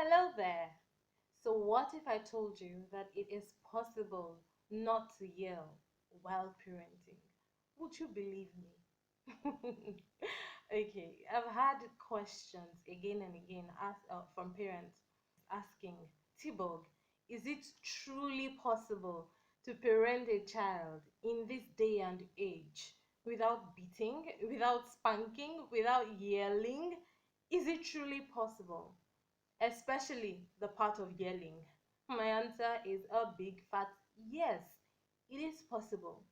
Hello there. So, what if I told you that it is possible not to yell while parenting? Would you believe me? Okay, I've had questions again and again from parents asking, TBOG, is it truly possible to parent a child in this day and age without beating, without spanking, without yelling? Is it truly possible? Especially the part of yelling. My answer is a big fat yes, it is possible.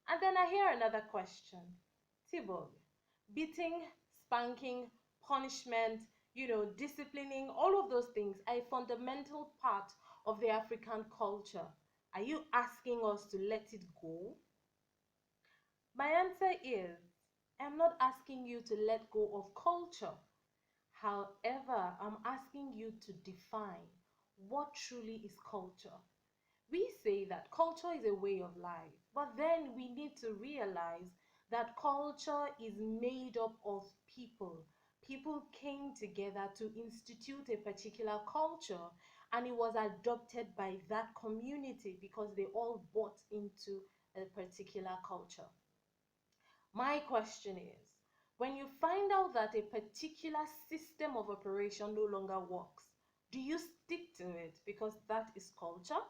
And then I hear another question. Tibog, beating, spanking, punishment, disciplining, all of those things are a fundamental part of the African culture. Are you asking us to let it go? My answer is I'm not asking you to let go of culture. However, I'm asking you to define what truly is culture. We say that culture is a way of life, but then we need to realize that culture is made up of people. People came together to institute a particular culture, and it was adopted by that community because they all bought into a particular culture. My question is, when you find out that a particular system of operation no longer works, do you stick to it because that is culture?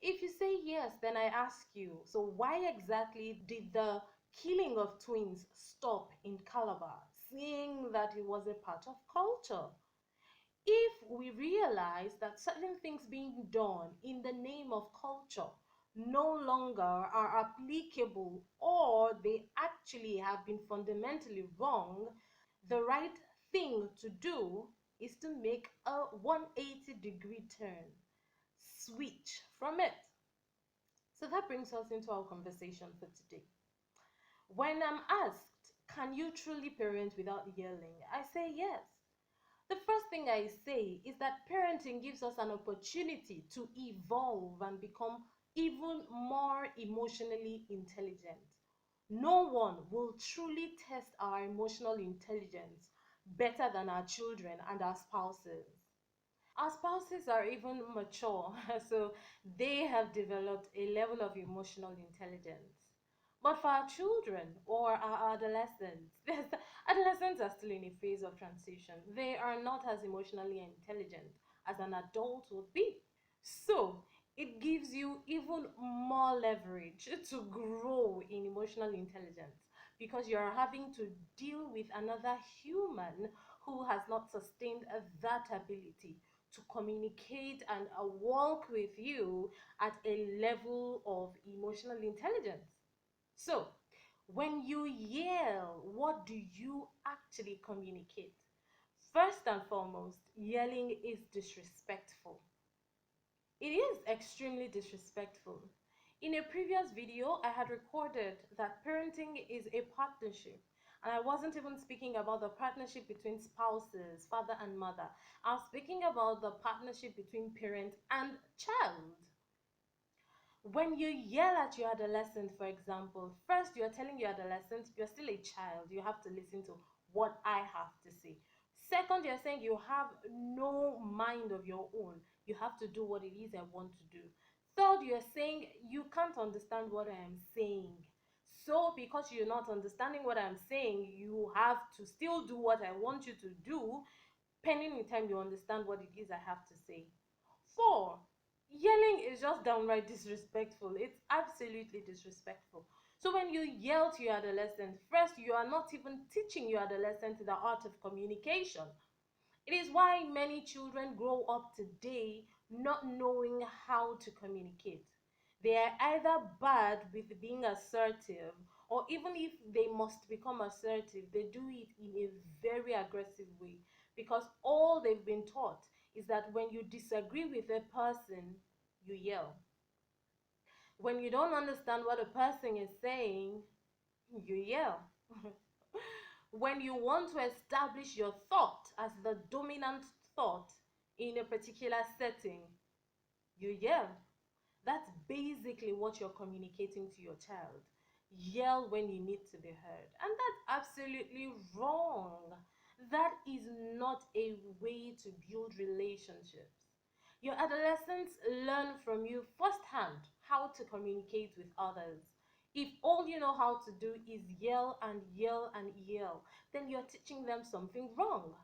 If you say yes, then I ask you, so why exactly did the killing of twins stop in Calabar, seeing that it was a part of culture? If we realize that certain things being done in the name of culture no longer are applicable or they actually have been fundamentally wrong, the right thing to do is to make a 180-degree turn, switch from it. So that brings us into our conversation for today. When I'm asked, can you truly parent without yelling? I say yes. The first thing I say is that parenting gives us an opportunity to evolve and become even more emotionally intelligent. No one will truly test our emotional intelligence better than our children and our spouses. Our spouses are even mature, so they have developed a level of emotional intelligence. But for our children or our adolescents, adolescents are still in a phase of transition. They are not as emotionally intelligent as an adult would be. So it gives you even more leverage to grow in emotional intelligence because you're having to deal with another human who has not sustained that ability to communicate and work with you at a level of emotional intelligence. So, when you yell, what do you actually communicate? First and foremost, yelling is disrespectful. It is extremely disrespectful. In a previous video, I had recorded that parenting is a partnership. And I wasn't even speaking about the partnership between spouses, father and mother. I was speaking about the partnership between parent and child. When you yell at your adolescent, for example, first you're telling your adolescent you're still a child, you have to listen to what I have to say. Second, you're saying you have no mind of your own, you have to do what it is I want to do. Third, you're saying you can't understand what I am saying. So, because you're not understanding what I'm saying, you have to still do what I want you to do, pending the time you understand what it is I have to say. Four, yelling is just downright disrespectful. It's absolutely disrespectful. So when you yell to your adolescent, first, you are not even teaching your adolescent the art of communication. It is why many children grow up today not knowing how to communicate. They are either bad with being assertive, or even if they must become assertive, they do it in a very aggressive way because all they've been taught is that when you disagree with a person, you yell. When you don't understand what a person is saying, you yell. When you want to establish your thought as the dominant thought in a particular setting, you yell. That's basically what you're communicating to your child. Yell when you need to be heard. And that's absolutely wrong. That is not a way to build relationships. Your adolescents learn from you firsthand how to communicate with others. If all you know how to do is yell and yell and yell, then you're teaching them something wrong.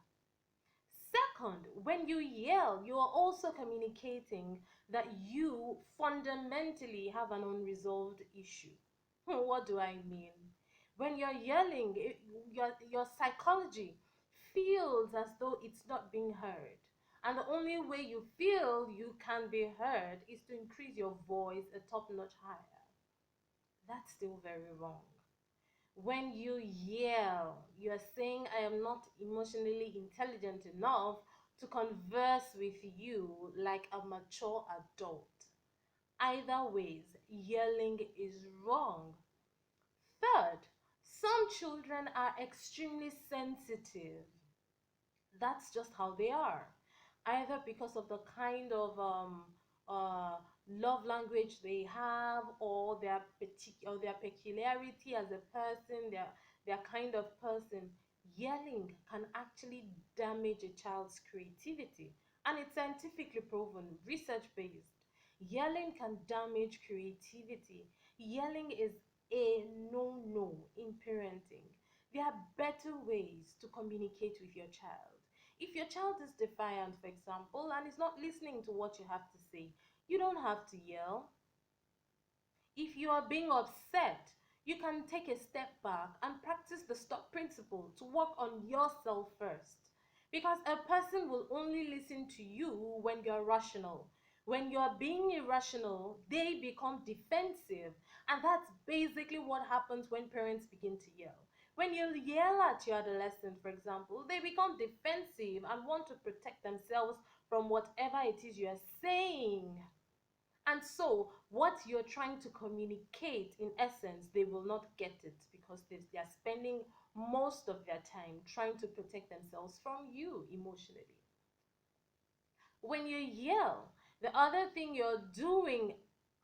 Second, when you yell, you are also communicating that you fundamentally have an unresolved issue. What do I mean? When you're yelling, your psychology feels as though it's not being heard. And the only way you feel you can be heard is to increase your voice a top notch higher. That's still very wrong. When you yell, you're saying, I am not emotionally intelligent enough to converse with you like a mature adult. Either ways, yelling is wrong. Third, some children are extremely sensitive. That's just how they are, either because of the kind of uh, love language they have, or their peculiarity as a person, their kind of person. Yelling can actually damage a child's creativity, and it's scientifically proven, research based. Yelling can damage creativity. Yelling is a no in parenting. There are better ways to communicate with your child. If your child is defiant, for example, and is not listening to what you have to say, you don't have to yell. If you are being upset, you can take a step back and practice the stop principle to work on yourself first. Because a person will only listen to you when you're rational. When you're being irrational, they become defensive. And that's basically what happens when parents begin to yell. When you yell at your adolescent, for example, they become defensive and want to protect themselves from whatever it is you're saying. And so, what you're trying to communicate, in essence, they will not get it because they're spending most of their time trying to protect themselves from you emotionally. When you yell, the other thing you're doing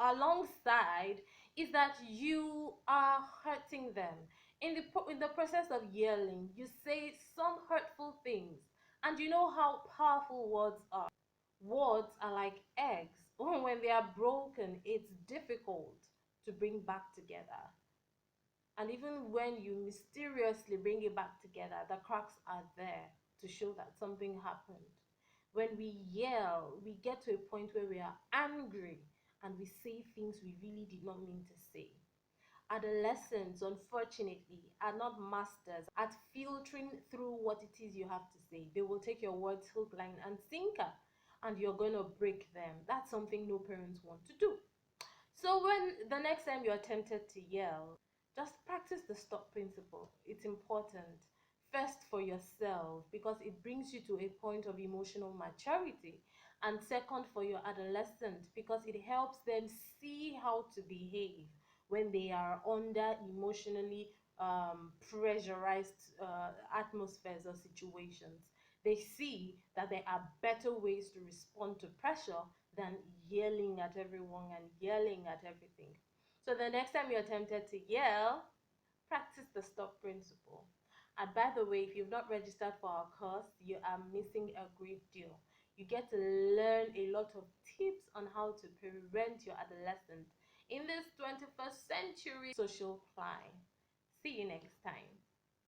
alongside is that you are hurting them. In the process of yelling, you say some hurtful things, and you know how powerful words are. Words are like eggs. When they are broken, it's difficult to bring back together. And even when you mysteriously bring it back together, the cracks are there to show that something happened. When we yell, we get to a point where we are angry and we say things we really did not mean to say. Adolescents, unfortunately, are not masters at filtering through what it is you have to say. They will take your words hook, line, and sinker, and you're going to break them. That's something no parents want to do. So, when the next time you're tempted to yell, just practice the stop principle. It's important. First, for yourself, because it brings you to a point of emotional maturity. And second, for your adolescent, because it helps them see how to behave when they are under emotionally pressurized atmospheres or situations. They see that there are better ways to respond to pressure than yelling at everyone and yelling at everything. So the next time you're tempted to yell, practice the stop principle. And by the way, if you've not registered for our course, you are missing a great deal. You get to learn a lot of tips on how to parent your adolescent in this 21st century social climb. See you next time.